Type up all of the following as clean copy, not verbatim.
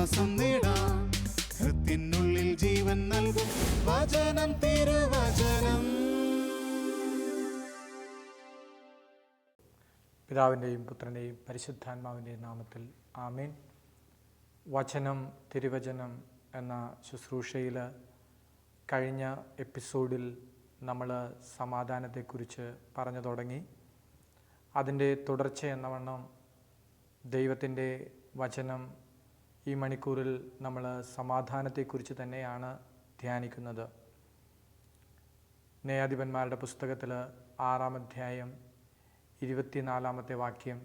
ആശ്വാസം നേടാം. ഹൃത്തിനുള്ളിൽ ജീവൻ നൽകും വചനം, തിരുവചനം. പിതാവിൻ്റെയും പുത്രൻ്റെയും പരിശുദ്ധാത്മാവിൻ്റെയും നാമത്തിൽ ആമേൻ. വചനം തിരുവചനം എന്ന ശുശ്രൂഷയിൽ കഴിഞ്ഞ എപ്പിസോഡിൽ നമ്മൾ സമാധാനത്തെക്കുറിച്ച് പറഞ്ഞു തുടങ്ങി. അതിൻ്റെ തുടർച്ചയെന്നവണ്ണം ദൈവത്തിൻ്റെ വചനം ഈ മണിക്കൂറിൽ നമ്മൾ സമാധാനത്തെക്കുറിച്ച് തന്നെയാണ് ധ്യാനിക്കുന്നത്. ന്യായാധിപന്മാരുടെ പുസ്തകത്തിൽ 6-ാം അധ്യായം 24-ാമത്തെ വാക്യം,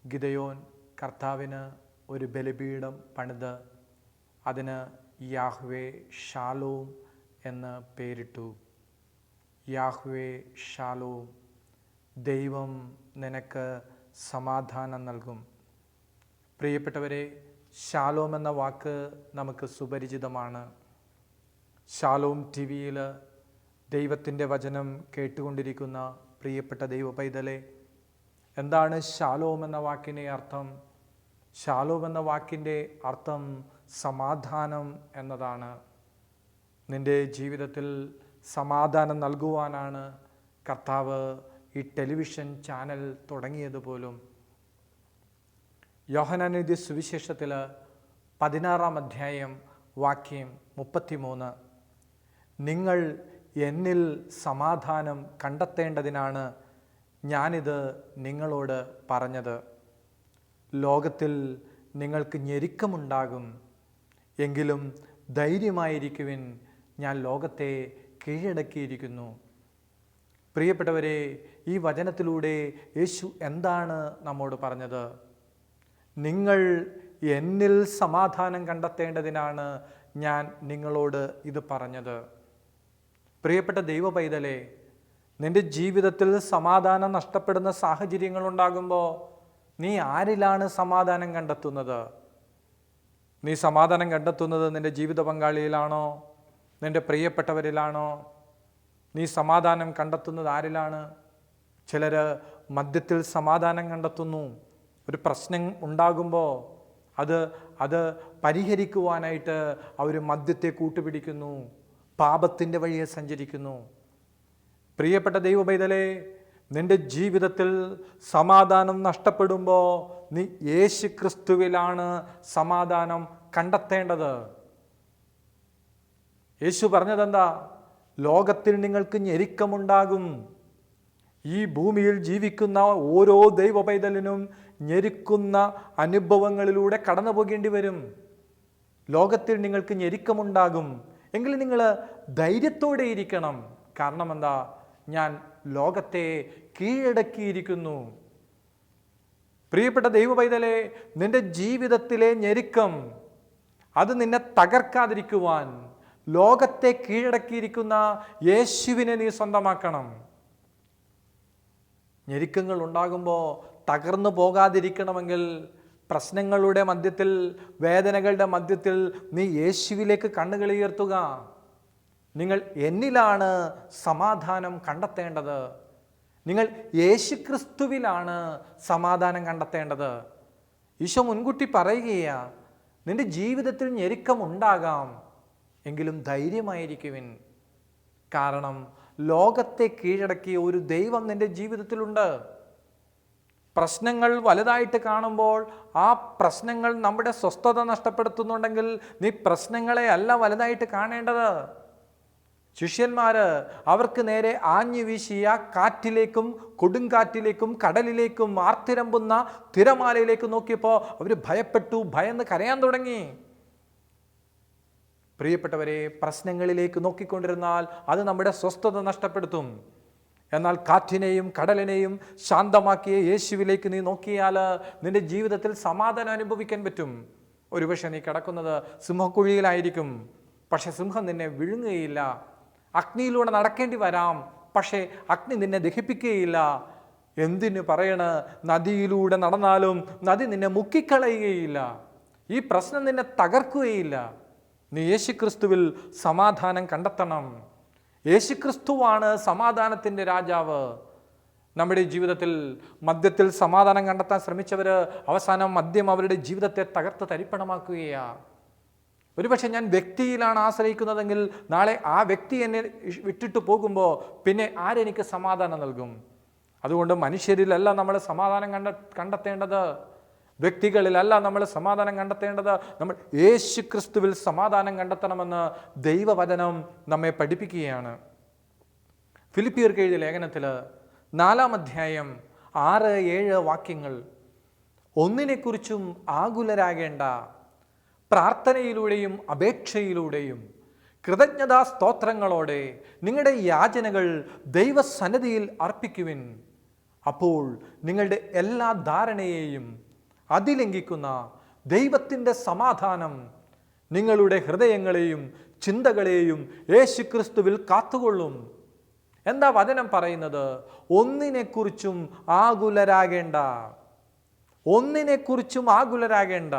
ഗിദെയോൻ കർത്താവിന് ഒരു ബലിപീഠം പണിത് അതിന് യാഹ്വേ ഷാലോം എന്ന് പേരിട്ടു. യാഹ്വേ ഷാലോം, ദൈവം നിനക്ക് സമാധാനം നൽകും. പ്രിയപ്പെട്ടവരെ, ഷാലോം എന്ന വാക്ക് നമുക്ക് സുപരിചിതമാണ്. ഷാലോം TV-യിൽ ദൈവത്തിൻ്റെ വചനം കേട്ടുകൊണ്ടിരിക്കുന്ന പ്രിയപ്പെട്ട ദൈവ പൈതലെ, എന്താണ് ഷാലോം എന്ന വാക്കിൻ്റെ അർത്ഥം? ഷാലോം എന്ന വാക്കിൻ്റെ അർത്ഥം സമാധാനം എന്നതാണ്. നിൻ്റെ ജീവിതത്തിൽ സമാധാനം നൽകുവാനാണ് കർത്താവ് ഈ ടെലിവിഷൻ ചാനൽ തുടങ്ങിയത് പോലും. യോഹന്നാൻ എഴുതിയ സുവിശേഷത്തിൽ 16-ാം അധ്യായം വാക്യം 33, നിങ്ങൾ എന്നിൽ സമാധാനം കണ്ടെത്തേണ്ടതിനാണ് ഞാനിത് നിങ്ങളോട് പറഞ്ഞത്. ലോകത്തിൽ നിങ്ങൾക്ക് ഞെരുക്കമുണ്ടാകും, എങ്കിലും ധൈര്യമായിരിക്കുവിൻ, ഞാൻ ലോകത്തെ കീഴടക്കിയിരിക്കുന്നു. പ്രിയപ്പെട്ടവരെ, ഈ വചനത്തിലൂടെ യേശു എന്താണ് നമ്മോട് പറഞ്ഞത്? നിങ്ങൾ എന്നിൽ സമാധാനം കണ്ടെത്തേണ്ടതിനാണ് ഞാൻ നിങ്ങളോട് ഇത് പറഞ്ഞത്. പ്രിയപ്പെട്ട ദൈവ പൈതലെ, നിൻ്റെ ജീവിതത്തിൽ സമാധാനം നഷ്ടപ്പെടുന്ന സാഹചര്യങ്ങളുണ്ടാകുമ്പോൾ നീ ആരിലാണ് സമാധാനം കണ്ടെത്തുന്നത്? നീ സമാധാനം കണ്ടെത്തുന്നത് നിൻ്റെ ജീവിത പങ്കാളിയിലാണോ? നിൻ്റെ പ്രിയപ്പെട്ടവരിലാണോ? നീ സമാധാനം കണ്ടെത്തുന്നത് ആരിലാണ്? ചിലർ മദ്യത്തിൽ സമാധാനം കണ്ടെത്തുന്നു. ഒരു പ്രശ്നം ഉണ്ടാകുമ്പോൾ അത് പരിഹരിക്കുവാനായിട്ട് അവർ മദ്യത്തെ കൂട്ടുപിടിക്കുന്നു, പാപത്തിൻ്റെ വഴിയെ സഞ്ചരിക്കുന്നു. പ്രിയപ്പെട്ട ദൈവ പൈതലേ, നിൻ്റെ ജീവിതത്തിൽ സമാധാനം നഷ്ടപ്പെടുമ്പോൾ നീ യേശു ക്രിസ്തുവിലാണ് സമാധാനം കണ്ടെത്തേണ്ടത്. യേശു പറഞ്ഞതെന്താ? ലോകത്തിൽ നിങ്ങൾക്ക് ഞെരുക്കമുണ്ടാകും. ഈ ഭൂമിയിൽ ജീവിക്കുന്ന ഓരോ ദൈവ പൈതലിനും ഞെരുക്കുന്ന അനുഭവങ്ങളിലൂടെ കടന്നു പോകേണ്ടി വരും. ലോകത്തിൽ നിങ്ങൾക്ക് ഞെരുക്കമുണ്ടാകും, എങ്കിലും നിങ്ങൾ ധൈര്യത്തോടെ ഇരിക്കണം. കാരണം എന്താ? ഞാൻ ലോകത്തെ കീഴടക്കിയിരിക്കുന്നു. പ്രിയപ്പെട്ട ദൈവ പൈതലേ, നിന്റെ ജീവിതത്തിലെ ഞെരുക്കം അത് നിന്നെ തകർക്കാതിരിക്കുവാൻ ലോകത്തെ കീഴടക്കിയിരിക്കുന്ന യേശുവിനെ നീ സ്വന്തമാക്കണം. ഞെരുക്കങ്ങൾ ഉണ്ടാകുമ്പോൾ തകർന്നു പോകാതിരിക്കണമെങ്കിൽ പ്രശ്നങ്ങളുടെ മധ്യത്തിൽ, വേദനകളുടെ മധ്യത്തിൽ നീ യേശുവിലേക്ക് കണ്ണുകൾ ഉയർത്തുക. നിങ്ങൾ എന്നിലാണ് സമാധാനം കണ്ടെത്തേണ്ടത്. നിങ്ങൾ യേശുക്രിസ്തുവിലാണ് സമാധാനം കണ്ടെത്തേണ്ടത്. ഈശോ മുൻകൂട്ടി പറയുകയാണ്, നിന്റെ ജീവിതത്തിൽ ഞെരുക്കം ഉണ്ടാകാം, എങ്കിലും ധൈര്യമായിരിക്കുവിൻ. കാരണം ലോകത്തെ കീഴടക്കിയ ഒരു ദൈവം നിന്റെ ജീവിതത്തിലുണ്ട്. പ്രശ്നങ്ങൾ വലുതായിട്ട് കാണുമ്പോൾ ആ പ്രശ്നങ്ങൾ നമ്മുടെ സ്വസ്ഥത നഷ്ടപ്പെടുത്തുന്നുണ്ടെങ്കിൽ നീ പ്രശ്നങ്ങളെ അല്ല വലുതായിട്ട് കാണേണ്ടത്. ശിഷ്യന്മാര് അവർക്ക് നേരെ ആഞ്ഞു വീശിയ കാറ്റിലേക്കും കൊടുങ്കാറ്റിലേക്കും കടലിലേക്കും ആർത്തിരമ്പുന്ന തിരമാലയിലേക്കും നോക്കിയപ്പോൾ അവർ ഭയപ്പെട്ടു, ഭയന്ന് കരയാൻ തുടങ്ങി. പ്രിയപ്പെട്ടവരെ, പ്രശ്നങ്ങളിലേക്ക് നോക്കിക്കൊണ്ടിരുന്നാൽ അത് നമ്മുടെ സ്വസ്ഥത നഷ്ടപ്പെടുത്തും. എന്നാൽ കാറ്റിനെയും കടലിനെയും ശാന്തമാക്കിയ യേശുവിലേക്ക് നീ നോക്കിയാൽ നിന്റെ ജീവിതത്തിൽ സമാധാനം അനുഭവിക്കാൻ പറ്റും. ഒരുപക്ഷെ നീ കിടക്കുന്നത് സിംഹക്കുഴിയിലായിരിക്കും, പക്ഷെ സിംഹം നിന്നെ വിഴുങ്ങുകയില്ല. അഗ്നിയിലൂടെ നടക്കേണ്ടി വരാം, പക്ഷേ അഗ്നി നിന്നെ ദഹിപ്പിക്കുകയില്ല. എന്തിനു പറയണ്, നദിയിലൂടെ നടന്നാലും നദി നിന്നെ മുക്കിക്കളയുകയില്ല. ഈ പ്രശ്നം നിന്നെ തകർക്കുകയില്ല. നീ യേശുക്രിസ്തുവിൽ സമാധാനം കണ്ടെത്തണം. യേശുക്രിസ്തുവാണ് സമാധാനത്തിൻ്റെ രാജാവ്. നമ്മുടെ ജീവിതത്തിൽ മദ്യത്തിൽ സമാധാനം കണ്ടെത്താൻ ശ്രമിച്ചവർ അവസാനം മദ്യം അവരുടെ ജീവിതത്തെ തകർത്ത് തരിപ്പണമാക്കുകയാണ്. ഒരുപക്ഷെ ഞാൻ വ്യക്തിയിലാണ് ആശ്രയിക്കുന്നതെങ്കിൽ നാളെ ആ വ്യക്തി എന്നെ വിട്ടിട്ട് പോകുമ്പോൾ പിന്നെ ആരെനിക്ക് സമാധാനം നൽകും? അതുകൊണ്ട് മനുഷ്യരിലല്ല നമ്മൾ സമാധാനം കണ്ടെത്തേണ്ടത്, വ്യക്തികളിലല്ല നമ്മൾ സമാധാനം കണ്ടെത്തേണ്ടത്. നമ്മൾ യേശു ക്രിസ്തുവിൽ സമാധാനം കണ്ടെത്തണമെന്ന് ദൈവവചനം നമ്മെ പഠിപ്പിക്കുകയാണ്. ഫിലിപ്പിയർക്ക് എഴുതിയ ലേഖനത്തിൽ 4-ാം അധ്യായം 6-7 വാക്യങ്ങൾ, ഒന്നിനെക്കുറിച്ചും ആകുലരാകേണ്ട, പ്രാർത്ഥനയിലൂടെയും അപേക്ഷയിലൂടെയും കൃതജ്ഞതാ സ്തോത്രങ്ങളോടെ നിങ്ങളുടെ യാചനകൾ ദൈവസന്നിധിയിൽ അർപ്പിക്കുവിൻ. അപ്പോൾ നിങ്ങളുടെ എല്ലാ ധാരണയെയും അതിലംഘിക്കുന്ന ദൈവത്തിൻ്റെ സമാധാനം നിങ്ങളുടെ ഹൃദയങ്ങളെയും ചിന്തകളെയും യേശുക്രിസ്തുവിൽ കാത്തുകൊള്ളും. എന്താ വചനം പറയുന്നത്? ഒന്നിനെക്കുറിച്ചും ആകുലരാകേണ്ട, ഒന്നിനെക്കുറിച്ചും ആകുലരാകേണ്ട.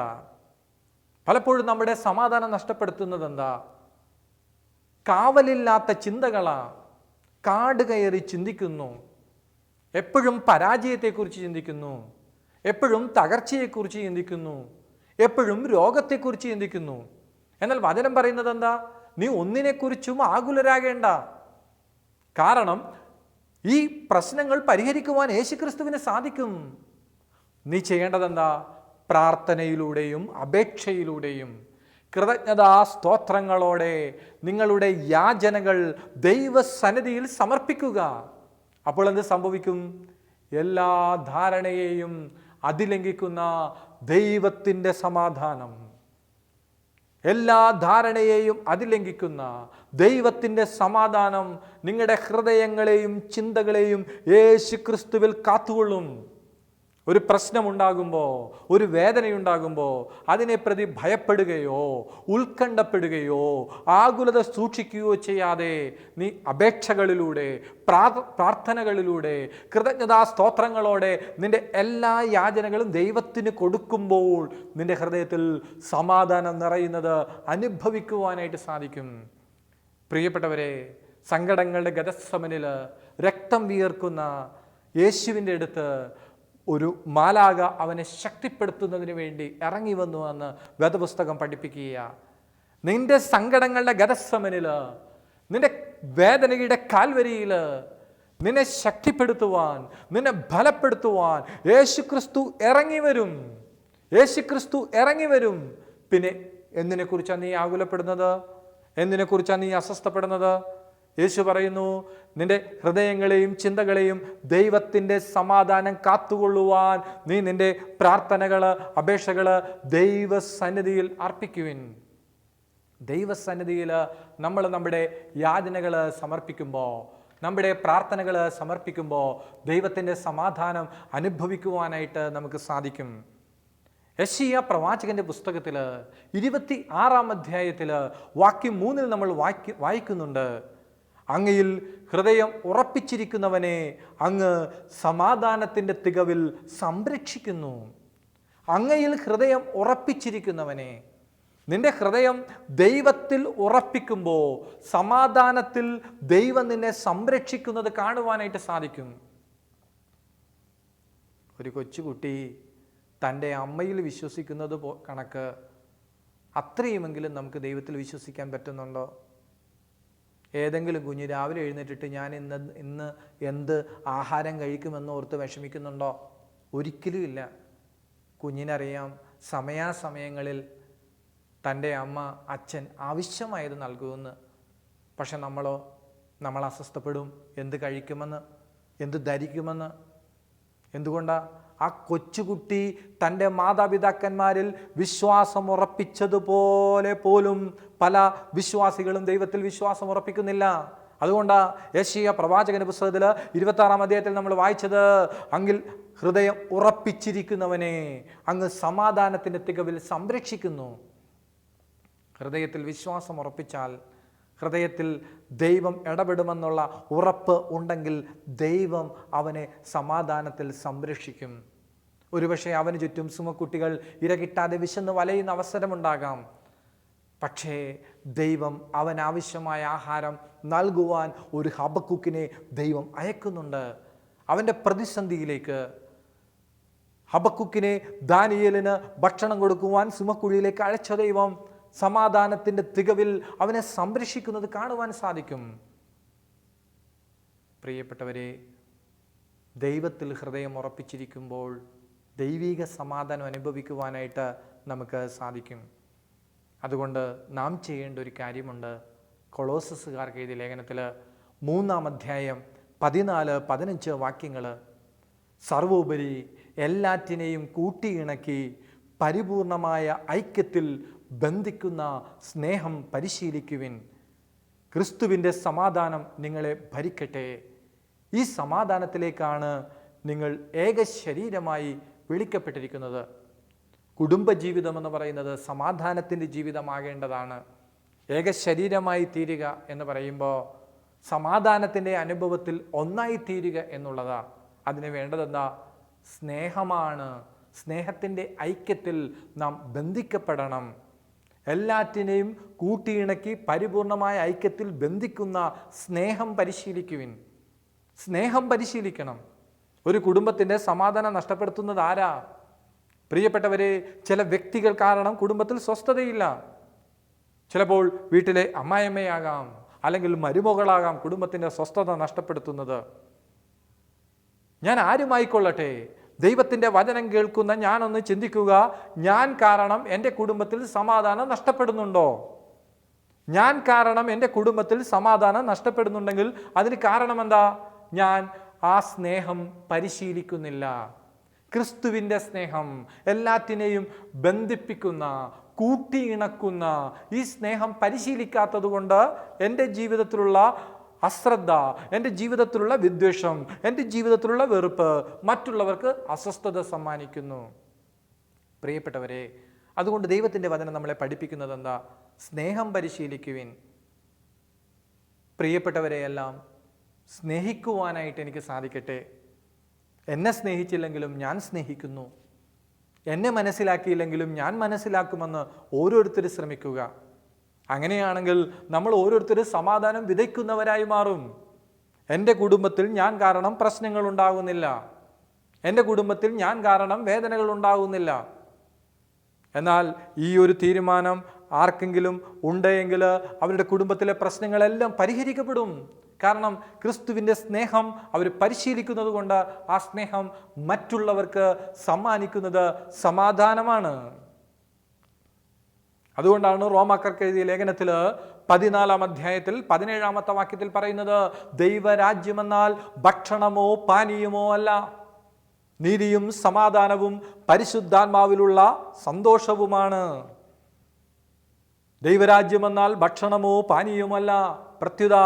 പലപ്പോഴും നമ്മുടെ സമാധാനം നഷ്ടപ്പെടുത്തുന്നത് എന്താ? കാവലില്ലാത്ത ചിന്തകളാ. കാട് കയറി ചിന്തിക്കുന്നു, എപ്പോഴും പരാജയത്തെക്കുറിച്ച് ചിന്തിക്കുന്നു, എപ്പോഴും തകർച്ചയെക്കുറിച്ച് ചിന്തിക്കുന്നു, എപ്പോഴും രോഗത്തെക്കുറിച്ച് ചിന്തിക്കുന്നു. എന്നാൽ വചനം പറയുന്നത് എന്താ? നീ ഒന്നിനെക്കുറിച്ചും ആകുലരാകേണ്ട. കാരണം ഈ പ്രശ്നങ്ങൾ പരിഹരിക്കുവാൻ യേശുക്രിസ്തുവിന് സാധിക്കും. നീ ചെയ്യേണ്ടതെന്താ? പ്രാർത്ഥനയിലൂടെയും അപേക്ഷയിലൂടെയും കൃതജ്ഞതാ സ്തോത്രങ്ങളോടെ നിങ്ങളുടെ യാചനകൾ ദൈവസന്നിധിയിൽ സമർപ്പിക്കുക. അപ്പോൾ എന്ത് സംഭവിക്കും? എല്ലാ ധാരണയെയും അതിലംഘിക്കുന്ന ദൈവത്തിൻ്റെ സമാധാനം, എല്ലാ ധാരണയെയും അതിലംഘിക്കുന്ന ദൈവത്തിൻ്റെ സമാധാനം നിങ്ങളുടെ ഹൃദയങ്ങളെയും ചിന്തകളെയും യേശുക്രിസ്തുവിൽ കാത്തുകൊള്ളും. ഒരു പ്രശ്നമുണ്ടാകുമ്പോൾ, ഒരു വേദനയുണ്ടാകുമ്പോൾ അതിനെ പ്രതി ഭയപ്പെടുകയോ ഉത്കണ്ഠപ്പെടുകയോ ആകുലത സൂക്ഷിക്കുകയോ ചെയ്യാതെ നീ അപേക്ഷകളിലൂടെ പ്രാർത്ഥനകളിലൂടെ കൃതജ്ഞതാ സ്തോത്രങ്ങളോടെ നിന്റെ എല്ലാ യാചനകളും ദൈവത്തിന് കൊടുക്കുമ്പോൾ നിന്റെ ഹൃദയത്തിൽ സമാധാനം നിറയുന്നത് അനുഭവിക്കുവാനായിട്ട് സാധിക്കും. പ്രിയപ്പെട്ടവരെ, സങ്കടങ്ങളുടെ ഗതസമനിൽ രക്തം വിയർക്കുന്ന യേശുവിൻ്റെ അടുത്ത് ഒരു മാലാഖ അവനെ ശക്തിപ്പെടുത്തുന്നതിന് വേണ്ടി ഇറങ്ങി വന്നു എന്ന് വേദപുസ്തകം പഠിപ്പിക്കുക. നിന്റെ സങ്കടങ്ങളുടെ ഗതസമനിൽ, നിന്റെ വേദനയുടെ കാൽവരിയിൽ നിന്നെ ശക്തിപ്പെടുത്തുവാൻ, നിന്നെ ബലപ്പെടുത്തുവാൻ യേശുക്രിസ്തു ഇറങ്ങി വരും. യേശുക്രിസ്തു ഇറങ്ങി വരും. പിന്നെ എന്തിനെക്കുറിച്ചാണ് നീ ആകുലപ്പെടുന്നത്? എന്തിനെക്കുറിച്ചാണ് നീ അസ്വസ്ഥപ്പെടുന്നത്? യേശു പറയുന്നു, നിന്റെ ഹൃദയങ്ങളെയും ചിന്തകളെയും ദൈവത്തിൻ്റെ സമാധാനം കാത്തുകൊള്ളുവാൻ നീ നിന്റെ പ്രാർത്ഥനകൾ, അപേക്ഷകൾ ദൈവസന്നിധിയിൽ അർപ്പിക്കുവിൻ. ദൈവസന്നിധിയിൽ നമ്മൾ നമ്മുടെ യാചനകൾ സമർപ്പിക്കുമ്പോൾ, നമ്മുടെ പ്രാർത്ഥനകൾ സമർപ്പിക്കുമ്പോൾ ദൈവത്തിൻ്റെ സമാധാനം അനുഭവിക്കുവാനായിട്ട് നമുക്ക് സാധിക്കും. യെശയ്യാ പ്രവാചകന്റെ പുസ്തകത്തിൽ 26-ാം അധ്യായത്തിൽ വാക്യം 3 നമ്മൾ വായിക്കുന്നുണ്ട്, അങ്ങയിൽ ഹൃദയം ഉറപ്പിച്ചിരിക്കുന്നവനെ അങ്ങ് സമാധാനത്തിൻ്റെ തികവിൽ സംരക്ഷിക്കുന്നു. അങ്ങയിൽ ഹൃദയം ഉറപ്പിച്ചിരിക്കുന്നവനെ, നിന്റെ ഹൃദയം ദൈവത്തിൽ ഉറപ്പിക്കുമ്പോൾ സമാധാനത്തിൽ ദൈവം നിന്നെ സംരക്ഷിക്കുന്നത് കാണുവാനായിട്ട് സാധിക്കും. ഒരു കൊച്ചുകുട്ടി തൻ്റെ അമ്മയിൽ വിശ്വസിക്കുന്നത് കണക്ക് അത്രയുമെങ്കിലും നമുക്ക് ദൈവത്തിൽ വിശ്വസിക്കാൻ പറ്റുന്നുണ്ടോ? ഏതെങ്കിലും കുഞ്ഞ് രാവിലെ എഴുന്നേറ്റിട്ട് ഞാൻ ഇന്ന് എന്ത് ആഹാരം കഴിക്കുമെന്ന് ഓർത്ത് വിഷമിക്കുന്നുണ്ടോ? ഒരിക്കലും ഇല്ല. കുഞ്ഞിനറിയാം സമയാസമയങ്ങളിൽ തൻ്റെ അമ്മ, അച്ഛൻ ആവശ്യമായത് നൽകുമെന്ന്. പക്ഷെ നമ്മൾ അസ്വസ്ഥപ്പെടും. എന്ത് കഴിക്കുമെന്ന്, എന്ത് ധരിക്കുമെന്ന്. എന്തുകൊണ്ടാണ്? ആ കൊച്ചുകുട്ടി തൻ്റെ മാതാപിതാക്കന്മാരിൽ വിശ്വാസം ഉറപ്പിച്ചതുപോലെ പോലും പല വിശ്വാസികളും ദൈവത്തിൽ വിശ്വാസം ഉറപ്പിക്കുന്നില്ല. അതുകൊണ്ടാണ് യെശയ്യാ പ്രവാചകന്റെ പുസ്തകത്തിൽ 26-ാം അധ്യായത്തിൽ നമ്മൾ വായിച്ചത്, അങ്ങിൽ ഹൃദയം ഉറപ്പിച്ചിരിക്കുന്നവനെ അങ്ങ് സമാധാനത്തിൻ്റെ തികവിൽ സംരക്ഷിക്കുന്നു. ഹൃദയത്തിൽ വിശ്വാസം ഉറപ്പിച്ചാൽ, ഹൃദയത്തിൽ ദൈവം ഇടപെടുമെന്നുള്ള ഉറപ്പ് ഉണ്ടെങ്കിൽ ദൈവം അവനെ സമാധാനത്തിൽ സംരക്ഷിക്കും. ഒരുപക്ഷെ അവന് ചുറ്റും സുമക്കുട്ടികൾ ഇരകിട്ടാതെ വിശന്ന് വലയുന്ന അവസരമുണ്ടാകാം. പക്ഷേ ദൈവം അവനാവശ്യമായ ആഹാരം നൽകുവാൻ ഒരു ഹബക്കുക്കിനെ ദൈവം അയക്കുന്നുണ്ട്. അവൻ്റെ പ്രതിസന്ധിയിലേക്ക്. ഹബക്കുക്കിനെ ദാനിയേലിന് ഭക്ഷണം കൊടുക്കുവാൻ സിംഹക്കുഴിയിലേക്ക് അയച്ച ദൈവം സമാധാനത്തിൻ്റെ തികവിൽ അവനെ സംരക്ഷിക്കുന്നത് കാണുവാൻ സാധിക്കും. പ്രിയപ്പെട്ടവരെ, ദൈവത്തിൽ ഹൃദയം ഉറപ്പിച്ചിരിക്കുമ്പോൾ ദൈവിക സമാധാനം അനുഭവിക്കുവാനായിട്ട് നമുക്ക് സാധിക്കും. അതുകൊണ്ട് നാം ചെയ്യേണ്ട ഒരു കാര്യമുണ്ട്. കൊളോസസുകാർക്ക് എഴുതിയ ലേഖനത്തിൽ 3-ാം അധ്യായം 14-15 വാക്യങ്ങൾ, സർവോപരി എല്ലാറ്റിനെയും കൂട്ടിയിണക്കി പരിപൂർണമായ ഐക്യത്തിൽ ബന്ധിക്കുന്ന സ്നേഹം പരിശീലിക്കുവിൻ. ക്രിസ്തുവിൻ്റെ സമാധാനം നിങ്ങളെ ഭരിക്കട്ടെ. ഈ സമാധാനത്തിലേക്കാണ് നിങ്ങൾ ഏക ശരീരമായി വിളിക്കപ്പെട്ടിരിക്കുന്നത്. കുടുംബജീവിതം എന്ന് പറയുന്നത് സമാധാനത്തിൻ്റെ ജീവിതമാകേണ്ടതാണ്. ഏക ശരീരമായി തീരുക എന്ന് പറയുമ്പോൾ സമാധാനത്തിൻ്റെ അനുഭവത്തിൽ ഒന്നായി തീരുക എന്നുള്ളതാണ്. അതിന് വേണ്ടതെന്താ? സ്നേഹമാണ്. സ്നേഹത്തിൻ്റെ ഐക്യത്തിൽ നാം ബന്ധിക്കപ്പെടണം. എല്ലാറ്റിനെയും കൂട്ടിയിണക്കി പരിപൂർണമായ ഐക്യത്തിൽ ബന്ധിക്കുന്ന സ്നേഹം പരിശീലിക്കുവിൻ. സ്നേഹം പരിശീലിക്കണം. ഒരു കുടുംബത്തിൻ്റെ സമാധാനം നഷ്ടപ്പെടുത്തുന്നത് ആരാ? പ്രിയപ്പെട്ടവരെ, ചില വ്യക്തികൾ കാരണം കുടുംബത്തിൽ സ്വസ്ഥതയില്ല. ചിലപ്പോൾ വീട്ടിലെ അമ്മായിയമ്മയാകാം, അല്ലെങ്കിൽ മരുമകളാകാം കുടുംബത്തിൻ്റെ സ്വസ്ഥത നഷ്ടപ്പെടുത്തുന്നത്. ഞാൻ ആരുമായിക്കൊള്ളട്ടെ, ദൈവത്തിൻ്റെ വചനം കേൾക്കുന്ന ഞാനൊന്ന് ചിന്തിക്കുക, ഞാൻ കാരണം എൻ്റെ കുടുംബത്തിൽ സമാധാനം നഷ്ടപ്പെടുന്നുണ്ടോ? ഞാൻ കാരണം എൻ്റെ കുടുംബത്തിൽ സമാധാനം നഷ്ടപ്പെടുന്നുണ്ടെങ്കിൽ അതിന് കാരണം എന്താ? ഞാൻ ആ സ്നേഹം പരിശീലിക്കുന്നില്ല. ക്രിസ്തുവിൻ്റെ സ്നേഹം എല്ലാറ്റിനെയും ബന്ധിപ്പിക്കുന്ന, കൂട്ടിയിണക്കുന്ന ഈ സ്നേഹം പരിശീലിക്കാത്തത് കൊണ്ട് എൻ്റെ ജീവിതത്തിലുള്ള അശ്രദ്ധ, എൻ്റെ ജീവിതത്തിലുള്ള വിദ്വേഷം, എൻ്റെ ജീവിതത്തിലുള്ള വെറുപ്പ് മറ്റുള്ളവർക്ക് അസ്വസ്ഥത സമ്മാനിക്കുന്നു. പ്രിയപ്പെട്ടവരെ, അതുകൊണ്ട് ദൈവത്തിൻ്റെ വചനം നമ്മളെ പഠിപ്പിക്കുന്നത് എന്താ? സ്നേഹം പരിശീലിക്കുവിൻ. പ്രിയപ്പെട്ടവരെയെല്ലാം സ്നേഹിക്കുവാനായിട്ട് എനിക്ക് സാധിക്കട്ടെ. എന്നെ സ്നേഹിച്ചില്ലെങ്കിലും ഞാൻ സ്നേഹിക്കുന്നു, എന്നെ മനസ്സിലാക്കിയില്ലെങ്കിലും ഞാൻ മനസ്സിലാക്കുമെന്ന് ഓരോരുത്തരും ശ്രമിക്കുക. അങ്ങനെയാണെങ്കിൽ നമ്മൾ ഓരോരുത്തരും സമാധാനം വിതയ്ക്കുന്നവരായി മാറും. എൻ്റെ കുടുംബത്തിൽ ഞാൻ കാരണം പ്രശ്നങ്ങൾ ഉണ്ടാകുന്നില്ല, എൻ്റെ കുടുംബത്തിൽ ഞാൻ കാരണം വേദനകൾ ഉണ്ടാകുന്നില്ല. എന്നാൽ ഈ ഒരു തീരുമാനം ആർക്കെങ്കിലും ഉണ്ടെങ്കിൽ അവരുടെ കുടുംബത്തിലെ പ്രശ്നങ്ങളെല്ലാം പരിഹരിക്കപ്പെടും. കാരണം ക്രിസ്തുവിൻ്റെ സ്നേഹം അവർ പരിശീലിക്കുന്നത് കൊണ്ട് ആ സ്നേഹം മറ്റുള്ളവർക്ക് സമ്മാനിക്കുന്നത് സമാധാനമാണ്. അതുകൊണ്ടാണ് റോമാക്കാർക്ക് എഴുതിയ ലേഖനത്തിൽ 14-ാം അധ്യായത്തിൽ 17-ാമത്തെ വാക്യത്തിൽ പറയുന്നത്, ദൈവരാജ്യമെന്നാൽ ഭക്ഷണമോ പാനീയമോ അല്ല, നീതിയും സമാധാനവും പരിശുദ്ധാത്മാവിലുള്ള സന്തോഷവുമാണ്. ദൈവരാജ്യമെന്നാൽ ഭക്ഷണമോ പാനീയമല്ല, പ്രത്യുത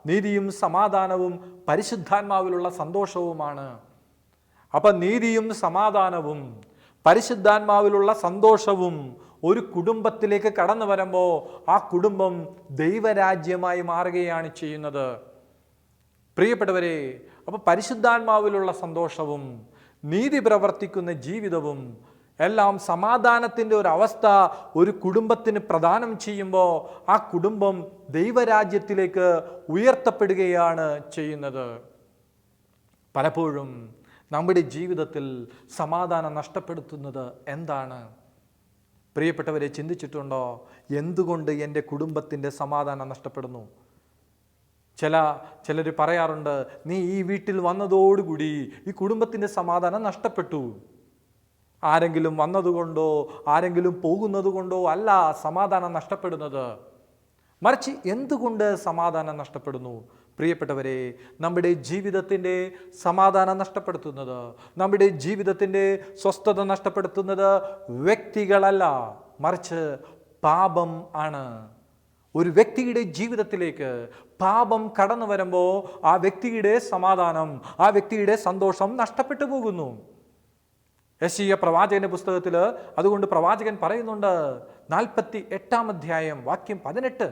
നീതിയും സമാധാനവും പരിശുദ്ധാത്മാവിലുള്ള സന്തോഷവുമാണ്. അപ്പം നീതിയും സമാധാനവും പരിശുദ്ധാത്മാവിലുള്ള സന്തോഷവും ഒരു കുടുംബത്തിലേക്ക് കടന്നു വരുമ്പോൾ ആ കുടുംബം ദൈവരാജ്യമായി മാറുകയാണ് ചെയ്യുന്നത്. പ്രിയപ്പെട്ടവരെ, അപ്പോൾ പരിശുദ്ധാത്മാവിലുള്ള സന്തോഷവും നീതി പ്രവർത്തിക്കുന്ന ജീവിതവും എല്ലാം സമാധാനത്തിൻ്റെ ഒരു അവസ്ഥ ഒരു കുടുംബത്തിന് പ്രദാനം ചെയ്യുമ്പോൾ ആ കുടുംബം ദൈവരാജ്യത്തിലേക്ക് ഉയർത്തപ്പെടുകയാണ് ചെയ്യുന്നത്. പലപ്പോഴും നമ്മുടെ ജീവിതത്തിൽ സമാധാനം നഷ്ടപ്പെടുത്തുന്നത് എന്താണ്? പ്രിയപ്പെട്ടവരെ, ചിന്തിച്ചിട്ടുണ്ടോ? എന്തുകൊണ്ട് എൻ്റെ കുടുംബത്തിൻ്റെ സമാധാനം നഷ്ടപ്പെടുന്നു? ചിലർ പറയാറുണ്ട്, നീ ഈ വീട്ടിൽ വന്നതോടുകൂടി ഈ കുടുംബത്തിൻ്റെ സമാധാനം നഷ്ടപ്പെട്ടു. ആരെങ്കിലും വന്നതുകൊണ്ടോ ആരെങ്കിലും പോകുന്നത് കൊണ്ടോ അല്ല സമാധാനം നഷ്ടപ്പെടുന്നത്. മറിച്ച് എന്തുകൊണ്ട് സമാധാനം നഷ്ടപ്പെടുന്നു? പ്രിയപ്പെട്ടവരെ, നമ്മുടെ ജീവിതത്തിൻ്റെ സമാധാനം നഷ്ടപ്പെടുത്തുന്നത്, നമ്മുടെ ജീവിതത്തിൻ്റെ സ്വസ്ഥത നഷ്ടപ്പെടുത്തുന്നത് വ്യക്തികളല്ല, മറിച്ച് പാപം ആണ്. ഒരു വ്യക്തിയുടെ ജീവിതത്തിലേക്ക് പാപം കടന്നു വരുമ്പോൾ ആ വ്യക്തിയുടെ സമാധാനം, ആ വ്യക്തിയുടെ സന്തോഷം നഷ്ടപ്പെട്ടു പോകുന്നു. യെശയ്യാ പ്രവാചകന്റെ പുസ്തകത്തിൽ അതുകൊണ്ട് പ്രവാചകൻ പറയുന്നുണ്ട്, 48-ാം അധ്യായം വാക്യം 18,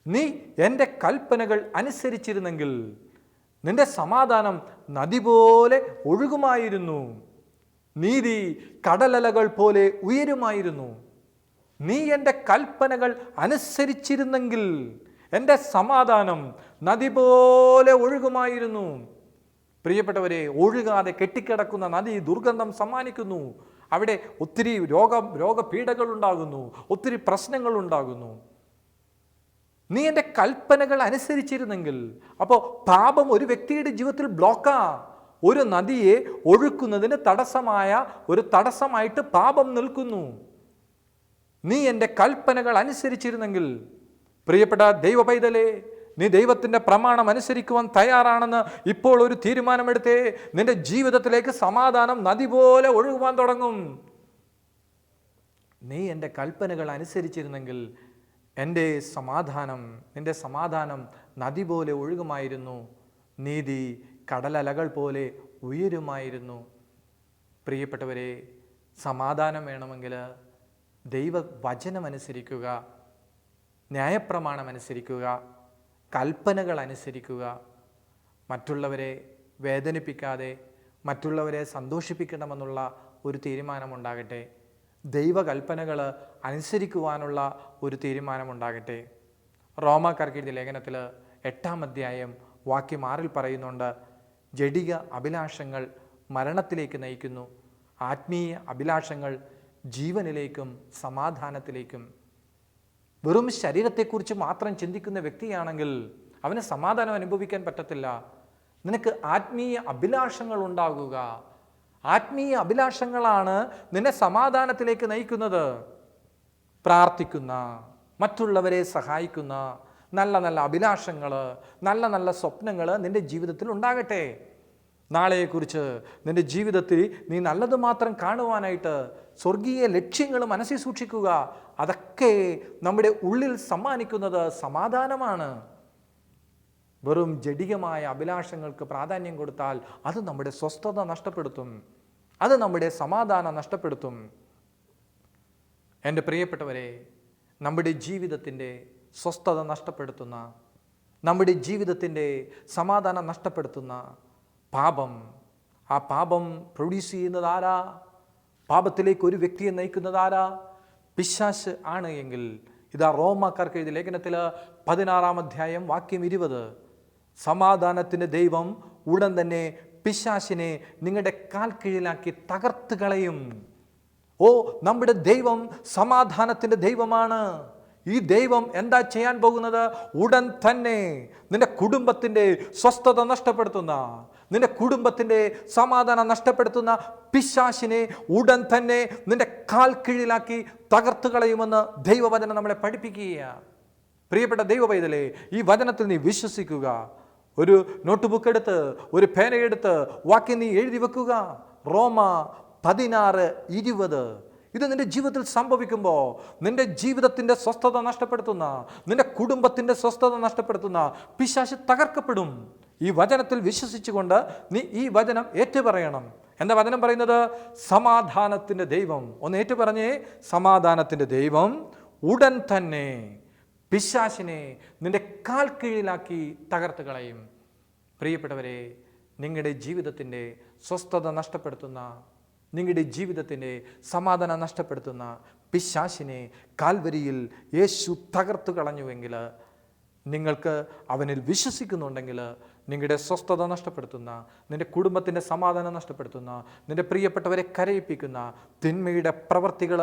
നീ എൻ്റെ കൽപ്പനകൾ അനുസരിച്ചിരുന്നെങ്കിൽ നിന്റെ സമാധാനം നദി പോലെ ഒഴുകുമായിരുന്നു, നീതി കടലലകൾ പോലെ ഉയരുമായിരുന്നു. നീ എൻ്റെ കൽപ്പനകൾ അനുസരിച്ചിരുന്നെങ്കിൽ എൻ്റെ സമാധാനം നദി പോലെ ഒഴുകുമായിരുന്നു. പ്രിയപ്പെട്ടവരെ, ഒഴുകാതെ കെട്ടിക്കിടക്കുന്ന നദി ദുർഗന്ധം സമ്മാനിക്കുന്നു. അവിടെ ഒത്തിരി രോഗപീഠകൾ ഉണ്ടാകുന്നു, ഒത്തിരി പ്രശ്നങ്ങൾ ഉണ്ടാകുന്നു. നീ എൻ്റെ കൽപ്പനകൾ അനുസരിച്ചിരുന്നെങ്കിൽ, അപ്പോൾ പാപം ഒരു വ്യക്തിയുടെ ജീവിതത്തിൽ ബ്ലോക്കാ. ഒരു നദിയെ ഒഴുക്കുന്നതിന് തടസ്സമായിട്ട് പാപം നിൽക്കുന്നു. നീ എൻ്റെ കൽപ്പനകൾ അനുസരിച്ചിരുന്നെങ്കിൽ, പ്രിയപ്പെട്ട ദൈവ പൈതലേ, നീ ദൈവത്തിൻ്റെ പ്രമാണം അനുസരിക്കുവാൻ തയ്യാറാണെന്ന് ഇപ്പോൾ ഒരു തീരുമാനമെടുത്തേ. നിന്റെ ജീവിതത്തിലേക്ക് സമാധാനം നദി പോലെ ഒഴുകുവാൻ തുടങ്ങും. നീ എൻ്റെ കൽപ്പനകൾ അനുസരിച്ചിരുന്നെങ്കിൽ നിന്റെ സമാധാനം നദി പോലെ ഒഴുകുമായിരുന്നു. നീതി കടലലകൾ പോലെ ഉയരുമായിരുന്നു. പ്രിയപ്പെട്ടവരെ, സമാധാനം വേണമെങ്കിൽ ദൈവവചനം അനുസരിക്കുക, ന്യായപ്രമാണം അനുസരിക്കുക, കൽപ്പനകൾ അനുസരിക്കുക. മറ്റുള്ളവരെ വേദനിപ്പിക്കാതെ മറ്റുള്ളവരെ സന്തോഷിപ്പിക്കണമെന്നുള്ള ഒരു തീരുമാനമുണ്ടാകട്ടെ. ദൈവകൽപ്പനകൾ അനുസരിക്കുവാനുള്ള ഒരു തീരുമാനമുണ്ടാകട്ടെ. റോമാക്കാർക്ക് എഴുതിയ ലേഖനത്തിൽ 8-ാം അധ്യായം വാക്യം 6 പറയുന്നുണ്ട്, ജഡിക അഭിലാഷങ്ങൾ മരണത്തിലേക്ക് നയിക്കുന്നു, ആത്മീയ അഭിലാഷങ്ങൾ ജീവനിലേക്കും സമാധാനത്തിലേക്കും. വെറും ശരീരത്തെക്കുറിച്ച് മാത്രം ചിന്തിക്കുന്ന വ്യക്തിയാണെങ്കിൽ അവന് സമാധാനം അനുഭവിക്കാൻ പറ്റത്തില്ല. നിനക്ക് ആത്മീയ അഭിലാഷങ്ങൾ ഉണ്ടാകുക. ആത്മീയ അഭിലാഷങ്ങളാണ് നിന്നെ സമാധാനത്തിലേക്ക് നയിക്കുന്നത്. പ്രാർത്ഥിക്കുന്ന, മറ്റുള്ളവരെ സഹായിക്കുന്ന നല്ല നല്ല അഭിലാഷങ്ങൾ, നല്ല നല്ല സ്വപ്നങ്ങൾ നിന്റെ ജീവിതത്തിൽ ഉണ്ടാകട്ടെ. നാളെയെക്കുറിച്ച് നിന്റെ ജീവിതത്തിൽ നീ നല്ലത് മാത്രം കാണുവാനായിട്ട് സ്വർഗീയ ലക്ഷ്യങ്ങൾ മനസ്സിൽ സൂക്ഷിക്കുക. അതൊക്കെ നമ്മുടെ ഉള്ളിൽ സമ്മാനിക്കുന്നത് സമാധാനമാണ്. വെറും ജഡികമായ അഭിലാഷങ്ങൾക്ക് പ്രാധാന്യം കൊടുത്താൽ അത് നമ്മുടെ സ്വസ്ഥത നഷ്ടപ്പെടുത്തും, അത് നമ്മുടെ സമാധാനം നഷ്ടപ്പെടുത്തും. എൻ്റെ പ്രിയപ്പെട്ടവരെ, നമ്മുടെ ജീവിതത്തിൻ്റെ സ്വസ്ഥത നഷ്ടപ്പെടുത്തുന്ന, നമ്മുടെ ജീവിതത്തിൻ്റെ സമാധാനം നഷ്ടപ്പെടുത്തുന്ന പാപം, ആ പാപം പ്രൊഡ്യൂസ് ചെയ്യുന്നത് ആരാ? പാപത്തിലേക്ക് ഒരു വ്യക്തിയെ നയിക്കുന്നത് ആരാ? പിശാച് ആണ് എങ്കിൽ ഇതാ റോമാക്കാർക്ക് എഴുതിയ ലേഖനത്തിൽ 16-ാം അധ്യായം വാക്യം 20, സമാധാനത്തിൻ്റെ ദൈവം ഉടൻ തന്നെ പിശാചിനെ നിങ്ങളുടെ കാൽ കീഴിലാക്കി തകർത്ത് കളയും. നമ്മുടെ ദൈവം സമാധാനത്തിൻ്റെ ദൈവമാണ്. ഈ ദൈവം എന്താ ചെയ്യാൻ പോകുന്നത്? ഉടൻ തന്നെ നിന്റെ കുടുംബത്തിൻ്റെ സ്വസ്ഥത നഷ്ടപ്പെടുത്തുന്ന, നിന്റെ കുടുംബത്തിൻ്റെ സമാധാനം നഷ്ടപ്പെടുത്തുന്ന പിശാചിനെ ഉടൻ തന്നെ നിന്റെ കാൽ കീഴിലാക്കി തകർത്ത് കളയുമെന്ന് ദൈവവചനം നമ്മളെ പഠിപ്പിക്കുക. പ്രിയപ്പെട്ട ദൈവ പൈതലേ, ഈ വചനത്തിൽ നീ വിശ്വസിക്കുക. ഒരു നോട്ട് ബുക്ക് എടുത്ത്, ഒരു പേനയെടുത്ത് വാക്യം നീ എഴുതി വെക്കുക. റോമ 16:20. ഇത് നിന്റെ ജീവിതത്തിൽ സംഭവിക്കുമ്പോൾ നിന്റെ ജീവിതത്തിൻ്റെ സ്വസ്ഥത നഷ്ടപ്പെടുത്തുന്ന, നിന്റെ കുടുംബത്തിൻ്റെ സ്വസ്ഥത നഷ്ടപ്പെടുത്തുന്ന പിശാച് തകർക്കപ്പെടും. ഈ വചനത്തിൽ വിശ്വസിച്ചുകൊണ്ട് നീ ഈ വചനം ഏറ്റുപറയണം. എന്താ വചനം പറയുന്നത്? സമാധാനത്തിൻ്റെ ദൈവം, ഒന്ന് ഏറ്റുപറഞ്ഞേ, സമാധാനത്തിൻ്റെ ദൈവം ഉടൻ തന്നെ പിശാചിനെ നിന്റെ കാൽ കീഴിലാക്കി തകർത്ത് കളയും. പ്രിയപ്പെട്ടവരെ, നിങ്ങളുടെ ജീവിതത്തിൻ്റെ സ്വസ്ഥത നഷ്ടപ്പെടുത്തുന്ന, നിങ്ങളുടെ ജീവിതത്തിൻ്റെ സമാധാനം നഷ്ടപ്പെടുത്തുന്ന പിശാചിനെ കാൽവരിയിൽ യേശു തകർത്തു കളഞ്ഞുവെങ്കിൽ, നിങ്ങൾക്ക് അവനിൽ വിശ്വസിക്കുന്നുണ്ടെങ്കിൽ, നിങ്ങളുടെ സ്വസ്ഥത നഷ്ടപ്പെടുത്തുന്ന, നിന്റെ കുടുംബത്തിൻ്റെ സമാധാനം നഷ്ടപ്പെടുത്തുന്ന, നിന്റെ പ്രിയപ്പെട്ടവരെ കരയിപ്പിക്കുന്ന തിന്മയുടെ പ്രവർത്തികൾ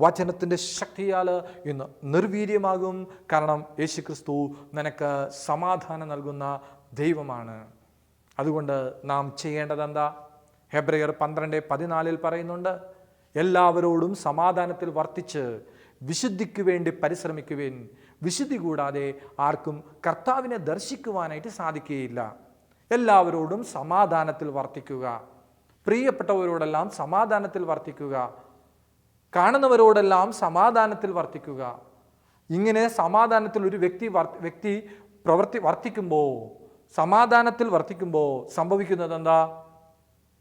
വചനത്തിൻ്റെ ശക്തിയാൽ ഇന്ന് നിർവീര്യമാകും. കാരണം യേശുക്രിസ്തു നിനക്ക് സമാധാനം നൽകുന്ന ദൈവമാണ്. അതുകൊണ്ട് നാം ചെയ്യേണ്ടതെന്താ? ഹെബ്രയർ 12:14 പറയുന്നുണ്ട്, എല്ലാവരോടും സമാധാനത്തിൽ വർത്തിച്ച് വിശുദ്ധിക്ക് വേണ്ടി പരിശ്രമിക്കുവിൻ. വിശുദ്ധി കൂടാതെ ആർക്കും കർത്താവിനെ ദർശിക്കുവാനായിട്ട് സാധിക്കുകയില്ല. എല്ലാവരോടും സമാധാനത്തിൽ വർത്തിക്കുക. പ്രിയപ്പെട്ടവരോടെല്ലാം സമാധാനത്തിൽ വർത്തിക്കുക. കാണുന്നവരോടെല്ലാം സമാധാനത്തിൽ വർത്തിക്കുക. ഇങ്ങനെ സമാധാനത്തിൽ ഒരു വ്യക്തി വർത്തിക്കുമ്പോൾ, സമാധാനത്തിൽ വർത്തിക്കുമ്പോൾ സംഭവിക്കുന്നത് എന്താ?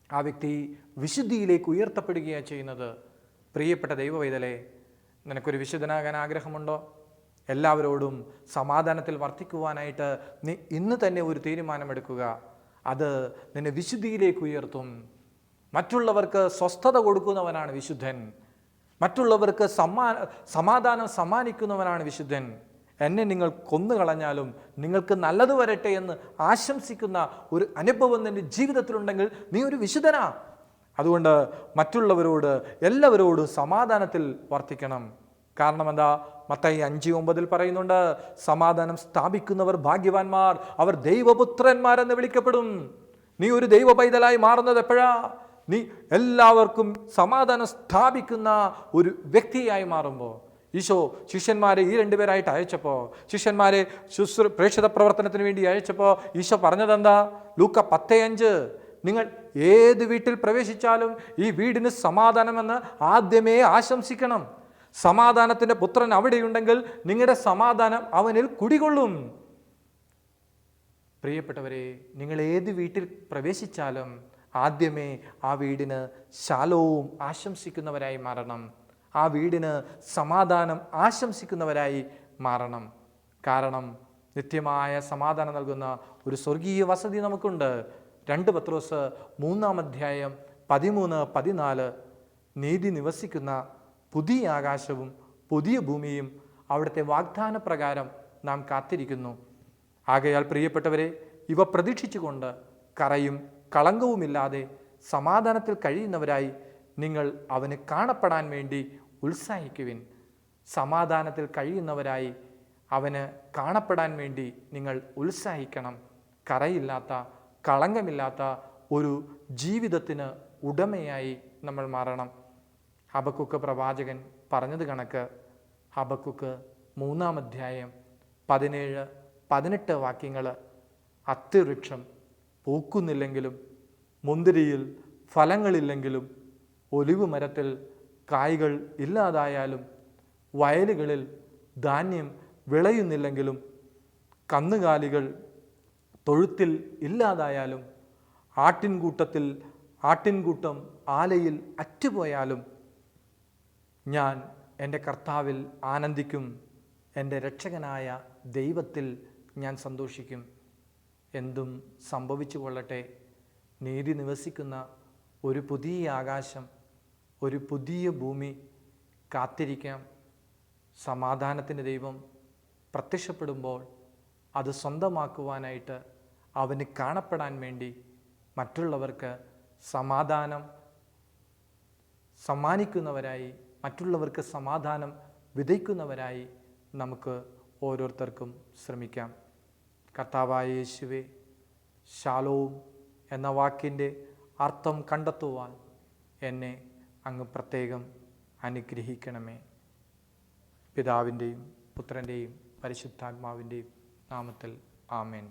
ആ വ്യക്തി വിശുദ്ധിയിലേക്ക് ഉയർത്തപ്പെടുകയാണ് ചെയ്യുന്നത്. പ്രിയപ്പെട്ട ദൈവവൈതലേ, നിനക്കൊരു വിശുദ്ധനാകാൻ ആഗ്രഹമുണ്ടോ? എല്ലാവരോടും സമാധാനത്തിൽ വർത്തിക്കുവാനായിട്ട് നീ ഇന്ന് തന്നെ ഒരു തീരുമാനമെടുക്കുക. അത് നിന്നെ വിശുദ്ധിയിലേക്ക് ഉയർത്തും. മറ്റുള്ളവർക്ക് സ്വസ്ഥത കൊടുക്കുന്നവനാണ് വിശുദ്ധൻ. മറ്റുള്ളവർക്ക് സമാധാനം സമ്മാനിക്കുന്നവനാണ് വിശുദ്ധൻ. എന്നെ നിങ്ങൾ കൊന്നുകളഞ്ഞാലും നിങ്ങൾക്ക് നല്ലത് വരട്ടെ എന്ന് ആശംസിക്കുന്ന ഒരു അനുഭവം നിൻ്റെ ജീവിതത്തിലുണ്ടെങ്കിൽ നീ ഒരു വിശുദ്ധനാ. അതുകൊണ്ട് മറ്റുള്ളവരോട് എല്ലാവരോടും സമാധാനത്തിൽ വർത്തിക്കണം. കാരണം എന്താ? മത്തായി 5:9 പറയുന്നുണ്ട്, സമാധാനം സ്ഥാപിക്കുന്നവർ ഭാഗ്യവാന്മാർ, അവർ ദൈവപുത്രന്മാരെന്ന് വിളിക്കപ്പെടും. നീ ഒരു ദൈവ പൈതലായി മാറുന്നത് എപ്പോഴാ? നീ എല്ലാവർക്കും സമാധാനം സ്ഥാപിക്കുന്ന ഒരു വ്യക്തിയായി മാറുമ്പോൾ. ഈശോ ശിഷ്യന്മാരെ ഈ 2 പേരായിട്ട് അയച്ചപ്പോൾ, ശിഷ്യന്മാരെ പ്രേക്ഷിത പ്രവർത്തനത്തിന് വേണ്ടി അയച്ചപ്പോൾ ഈശോ പറഞ്ഞതെന്താ? ലൂക്ക 10:5, നിങ്ങൾ ഏത് വീട്ടിൽ പ്രവേശിച്ചാലും ഈ വീടിന് സമാധാനമെന്ന് ആദ്യമേ ആശംസിക്കണം. സമാധാനത്തിൻ്റെ പുത്രൻ അവിടെയുണ്ടെങ്കിൽ നിങ്ങളുടെ സമാധാനം അവനിൽ കുടികൊള്ളും. പ്രിയപ്പെട്ടവരെ, നിങ്ങൾ ഏത് വീട്ടിൽ പ്രവേശിച്ചാലും ആദ്യമേ ആ വീടിന് ശാലോവും ആശംസിക്കുന്നവരായി മാറണം. ആ വീടിന് സമാധാനം ആശംസിക്കുന്നവരായി മാറണം. കാരണം നിത്യമായ സമാധാനം നൽകുന്ന ഒരു സ്വർഗീയ വസതി നമുക്കുണ്ട്. 2 പത്രോസ് 3-ാം 13-14, നീതി നിവസിക്കുന്ന പുതിയ ആകാശവും പുതിയ ഭൂമിയും അവിടുത്തെ വാഗ്ദാന പ്രകാരം നാം കാത്തിരിക്കുന്നു. ആകയാൽ പ്രിയപ്പെട്ടവരെ, ഇവ പ്രതീക്ഷിച്ചുകൊണ്ട് കറയും കളങ്കവുമില്ലാതെ സമാധാനത്തിൽ കഴിയുന്നവരായി നിങ്ങൾ അവന് കാണപ്പെടാൻ വേണ്ടി ഉത്സാഹിക്കുവിൻ. സമാധാനത്തിൽ കഴിയുന്നവരായി അവന് കാണപ്പെടാൻ വേണ്ടി നിങ്ങൾ ഉത്സാഹിക്കണം. കറയില്ലാത്ത, കളങ്കമില്ലാത്ത ഒരു ജീവിതത്തിന് ഉടമയായി നമ്മൾ മാറണം. ഹബക്കുക്ക് പ്രവാചകൻ പറഞ്ഞത് കണക്ക് ഹബക്കുക്ക് 3-ാം 17-18 വാക്യങ്ങൾ, അത്തിവൃക്ഷം പൂക്കുന്നില്ലെങ്കിലും, മുന്തിരിയിൽ ഫലങ്ങളില്ലെങ്കിലും, ഒലിവ് മരത്തിൽ കായ്കൾ ഇല്ലാതായാലും, വയലുകളിൽ ധാന്യം വിളയുന്നില്ലെങ്കിലും, കന്നുകാലികൾ തൊഴുത്തിൽ ഇല്ലാതായാലും, ആട്ടിൻകൂട്ടം ആലയിൽ അറ്റുപോയാലും, ഞാൻ എൻ്റെ കർത്താവിൽ ആനന്ദിക്കും, എൻ്റെ രക്ഷകനായ ദൈവത്തിൽ ഞാൻ സന്തോഷിക്കും. എന്തും സംഭവിച്ചു കൊള്ളട്ടെ, നീതി നിവസിക്കുന്ന ഒരു പുതിയ ആകാശം, ഒരു പുതിയ ഭൂമി കാത്തിരിക്കാം. സമാധാനത്തിൻ്റെ ദൈവം പ്രത്യക്ഷപ്പെടുമ്പോൾ അത് സ്വന്തമാക്കുവാനായിട്ട് അവന് കാണപ്പെടാൻ വേണ്ടി മറ്റുള്ളവർക്ക് സമാധാനം സമ്മാനിക്കുന്നവരായി, മറ്റുള്ളവർക്ക് സമാധാനം വിതയ്ക്കുന്നവരായി നമുക്ക് ഓരോരുത്തർക്കും ശ്രമിക്കാം. കർത്താവായ യേശുവേ, ശാലോം എന്ന വാക്കിൻ്റെ അർത്ഥം കണ്ടെത്തുവാൻ എന്നെ അങ്ങ് പ്രത്യേകം അനുഗ്രഹിക്കണമേ. പിതാവിൻ്റെയും പുത്രൻ്റെയും പരിശുദ്ധാത്മാവിൻ്റെയും നാമത്തിൽ ആമേൻ.